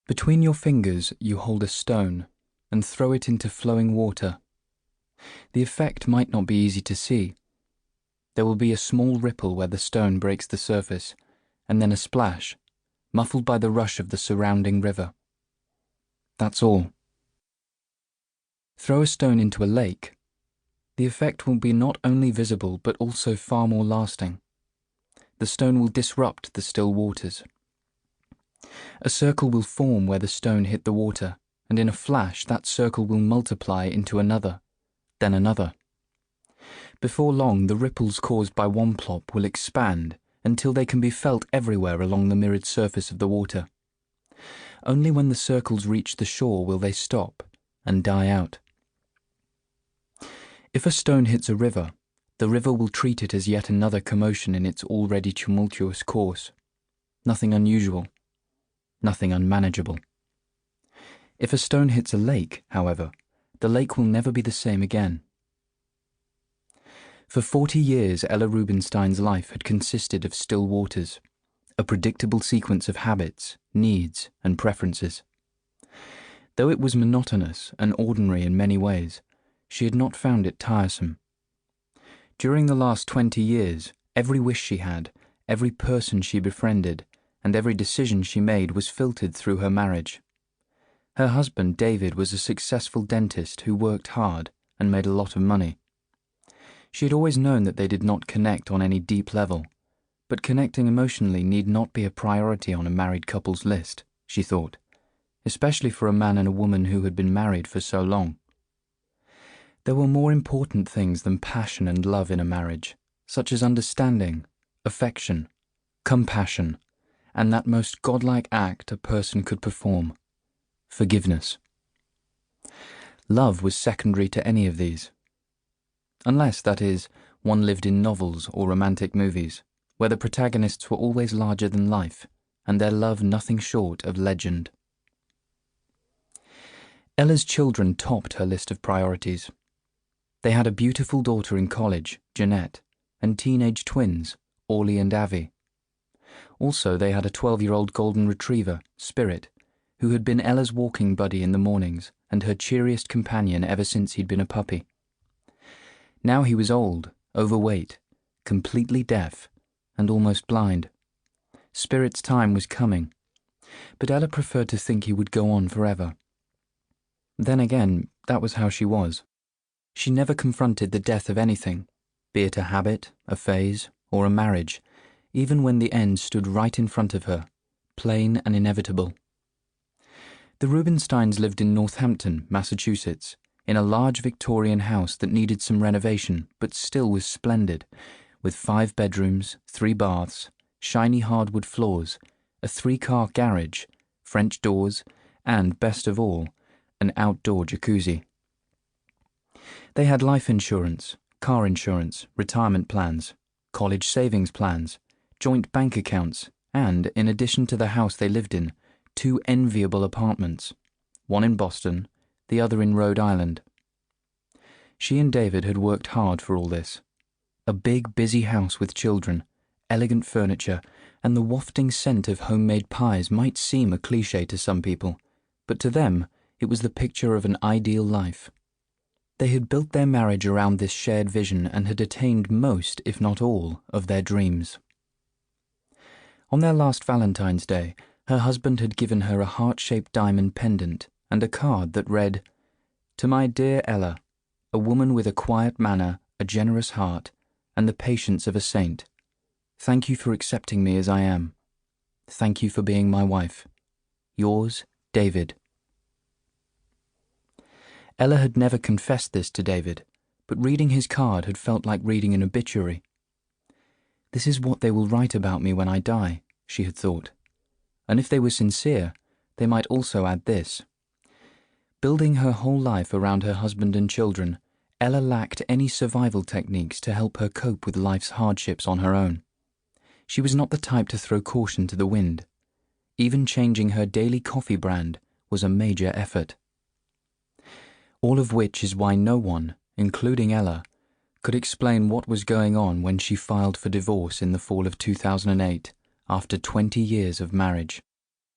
Between your fingers you hold a stone and throw it into flowing water. The effect might not be easy to see. There will be a small ripple where the stone breaks the surface, and then a splash, muffled by the rush of the surrounding river. That's all. Throw a stone into a lake. The effect will be not only visible but also far more lasting. The stone will disrupt the still waters. A circle will form where the stone hit the water, and in a flash that circle will multiply into another, then another. Before long, the ripples caused by one plop will expand until they can be felt everywhere along the mirrored surface of the water. Only when the circles reach the shore will they stop and die out. If a stone hits a river, the river will treat it as yet another commotion in its already tumultuous course. Nothing unusual, nothing unmanageable. If a stone hits a lake, however, the lake will never be the same again. For 40 years, Ella Rubinstein's life had consisted of still waters, a predictable sequence of habits, needs, and preferences. Though it was monotonous and ordinary in many ways, she had not found it tiresome. During the last 20 years, every wish she had, every person she befriended, and every decision she made was filtered through her marriage. Her husband, David, was a successful dentist who worked hard and made a lot of money. She had always known that they did not connect on any deep level, but connecting emotionally need not be a priority on a married couple's list, she thought, especially for a man and a woman who had been married for so long. There were more important things than passion and love in a marriage, such as understanding, affection, compassion, and that most godlike act a person could perform, forgiveness. Love was secondary to any of these. Unless, that is, one lived in novels or romantic movies, where the protagonists were always larger than life, and their love nothing short of legend. Ella's children topped her list of priorities. They had a beautiful daughter in college, Jeanette, and teenage twins, Orly and Avi. Also, they had a 12-year-old golden retriever, Spirit, who had been Ella's walking buddy in the mornings and her cheeriest companion ever since he'd been a puppy. Now he was old, overweight, completely deaf, and almost blind. Spirit's time was coming, but Ella preferred to think he would go on forever. Then again, that was how she was. She never confronted the death of anything, be it a habit, a phase, or a marriage, even when the end stood right in front of her, plain and inevitable. The Rubinsteins lived in Northampton, Massachusetts, in a large Victorian house that needed some renovation but still was splendid, with 5 bedrooms, 3 baths, shiny hardwood floors, a 3-car garage, French doors, and, best of all, an outdoor jacuzzi. They had life insurance, car insurance, retirement plans, college savings plans, joint bank accounts, and, in addition to the house they lived in, 2 enviable apartments, one in Boston, the other in Rhode Island. She and David had worked hard for all this. A big, busy house with children, elegant furniture, and the wafting scent of homemade pies might seem a cliché to some people, but to them it was the picture of an ideal life. They had built their marriage around this shared vision and had attained most, if not all, of their dreams. On their last Valentine's Day, her husband had given her a heart-shaped diamond pendant and a card that read, "To my dear Ella, a woman with a quiet manner, a generous heart, and the patience of a saint. Thank you for accepting me as I am. Thank you for being my wife. Yours, David." Ella had never confessed this to David, but reading his card had felt like reading an obituary. This is what they will write about me when I die, she had thought. And if they were sincere, they might also add this. Building her whole life around her husband and children, Ella lacked any survival techniques to help her cope with life's hardships on her own. She was not the type to throw caution to the wind. Even changing her daily coffee brand was a major effort. All of which is why no one, including Ella, could explain what was going on when she filed for divorce in the fall of 2008 after 20 years of marriage.